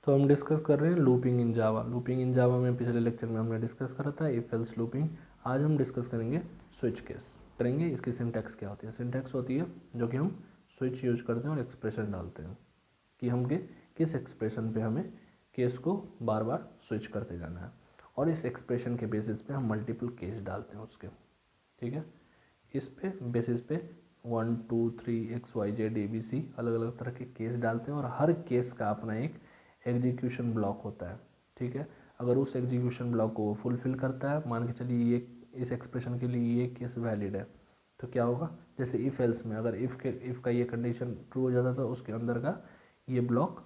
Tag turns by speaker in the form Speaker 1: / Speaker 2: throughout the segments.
Speaker 1: तो हम डिस्कस कर रहे हैं लूपिंग इन जावा। लूपिंग इन जावा में पिछले लेक्चर में हमने डिस्कस करा था इफ एल्स लूपिंग। आज हम डिस्कस करेंगे स्विच केस करेंगे। इसकी सिंटैक्स क्या होती है? सिंटैक्स होती है जो कि हम स्विच यूज करते हैं और एक्सप्रेशन डालते हैं कि हम किस एक्सप्रेशन पे हमें केस को बार बार स्विच करते जाना है, और इस एक्सप्रेशन के बेसिस पे हम मल्टीपल केस डालते हैं उसके। ठीक है, इस पे बेसिस पे 1 2 3 XYZ ABC अलग अलग तरह के केस डालते हैं, और हर केस का अपना एक एग्जीक्यूशन ब्लॉक होता है। ठीक है, अगर उस एग्जीक्यूशन ब्लॉक को फुलफिल करता है, मान के चलिए ये इस एक्सप्रेशन के लिए ये केस वैलिड है, तो क्या होगा, जैसे इफ़ एल्स में अगर इफ़ का ये कंडीशन ट्रू हो जाता था, उसके अंदर का ये ब्लॉक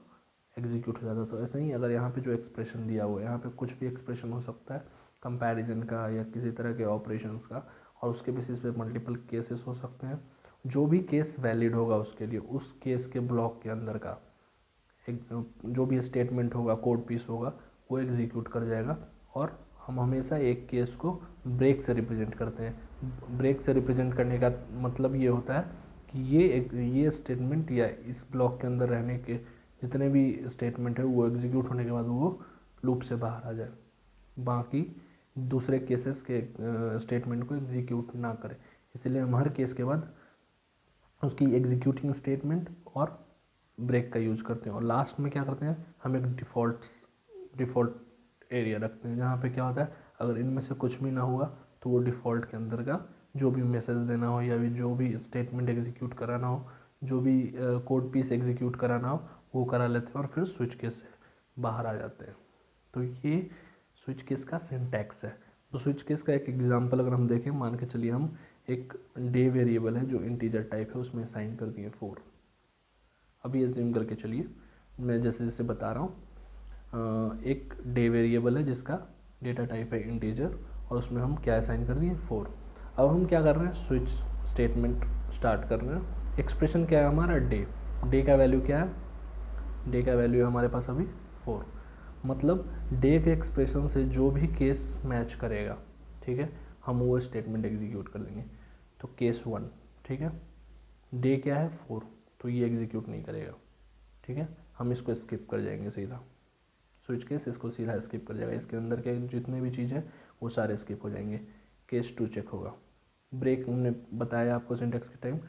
Speaker 1: एग्जीक्यूट हो जाता। तो ऐसे ही अगर यहाँ पे जो एक्सप्रेशन दिया हुआ है, यहाँ पे कुछ भी एक्सप्रेशन हो सकता है कंपैरिजन का या किसी तरह के ऑपरेशंस का, और उसके बेसिस पे मल्टीपल केसेस हो सकते हैं। जो भी केस वैलिड होगा उसके लिए उस केस के ब्लॉक के अंदर का एक जो भी स्टेटमेंट होगा, कोड पीस होगा, वो एग्जीक्यूट कर जाएगा। और हम हमेशा एक केस को ब्रेक से रिप्रेजेंट करते हैं। ब्रेक से रिप्रेजेंट करने का मतलब ये होता है कि ये स्टेटमेंट या इस ब्लॉक के अंदर रहने के जितने भी स्टेटमेंट है वो एग्जीक्यूट होने के बाद वो लूप से बाहर आ जाए, बाकी दूसरे केसेस के स्टेटमेंट को एग्जीक्यूट ना करें। इसलिए हम हर केस के बाद उसकी एग्जीक्यूटिंग स्टेटमेंट और ब्रेक का यूज करते हैं। और लास्ट में क्या करते हैं, हम एक डिफ़ॉल्ट एरिया रखते हैं जहाँ पे क्या होता है, अगर इनमें से कुछ भी ना हुआ तो वो डिफ़ॉल्ट के अंदर का जो भी मैसेज देना हो या भी जो भी स्टेटमेंट एग्जीक्यूट कराना हो, जो भी कोड पीस एग्जीक्यूट कराना हो, वो करा लेते हैं और फिर स्विच केस से बाहर आ जाते हैं। तो ये स्विच केस का सिंटैक्स है। तो स्विच केस का एक एग्जांपल अगर हम देखें, मान के चलिए हम एक डे वेरिएबल है जो इंटीजर टाइप है, उसमें असाइन कर दिए 4। अभी एज्यूम करके चलिए मैं जैसे जैसे बता रहा हूँ, एक डे वेरिएबल है जिसका डेटा टाइप है इंटीजर, और उसमें हम क्या असाइन कर दिए 4। अब हम क्या कर रहे हैं, स्विच स्टेटमेंट स्टार्ट कर रहे हैं। एक्सप्रेशन क्या है हमारा, डे का वैल्यू क्या है, डे का वैल्यू है हमारे पास अभी 4। मतलब डे के एक्सप्रेशन से जो भी केस मैच करेगा, ठीक है, हम वो स्टेटमेंट एग्जीक्यूट कर देंगे। तो केस 1, ठीक है, डे क्या है 4, तो ये एग्जीक्यूट नहीं करेगा। ठीक है, हम इसको स्किप कर जाएंगे सीधा, स्विच केस इसको सीधा स्किप कर जाएगा। इसके अंदर के जितने भी चीज़ है वो सारे स्किप हो जाएंगे। केस 2 चेक होगा। ब्रेक हमने बताया आपको सिंटेक्स के टाइम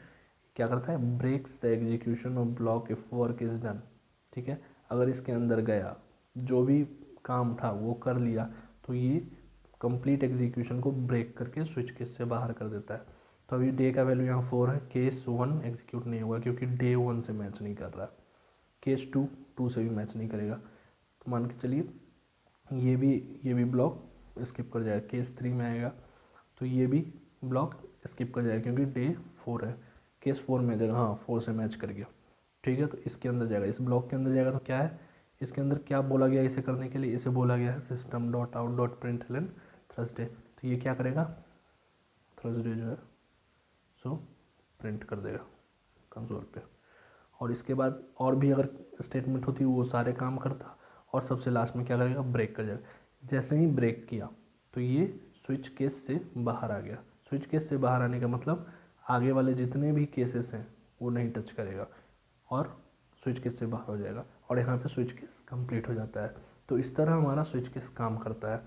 Speaker 1: क्या करता है, breaks the execution of block if work is done. ठीक है, अगर इसके अंदर गया, जो भी काम था वो कर लिया, तो ये कंप्लीट एग्जीक्यूशन को ब्रेक करके स्विच केस से बाहर कर देता है। तो अभी डे का वैल्यू यहाँ 4 है, केस 1 एग्जीक्यूट नहीं होगा क्योंकि डे 1 से मैच नहीं कर रहा। केस 2 से भी मैच नहीं करेगा। तो मान के चलिए ये भी ब्लॉक स्किप कर जाएगा। केस 3 में आएगा तो ये भी ब्लॉक स्किप कर जाएगा क्योंकि डे 4 है। केस 4 में जाएगा, हाँ 4 से मैच कर गया। ठीक है, तो इसके अंदर जाएगा, इस ब्लॉक के अंदर जाएगा। तो क्या है इसके अंदर, क्या बोला गया इसे करने के लिए, इसे बोला गया है system dot out dot println Thursday. तो ये क्या करेगा, थर्सडे जो है सो प्रिंट कर देगा कंसोल पे। और इसके बाद और भी अगर स्टेटमेंट होती वो सारे काम करता, और सबसे लास्ट में क्या करेगा, ब्रेक कर जाएगा। जैसे ही ब्रेक किया तो ये स्विच केस से बाहर आ गया। स्विच केस से बाहर आने का मतलब आगे वाले जितने भी केसेस हैं वो नहीं टच करेगा और स्विच केस से बाहर हो जाएगा, और यहाँ पे स्विच केस कंप्लीट हो जाता है। तो इस तरह हमारा स्विच केस काम करता है।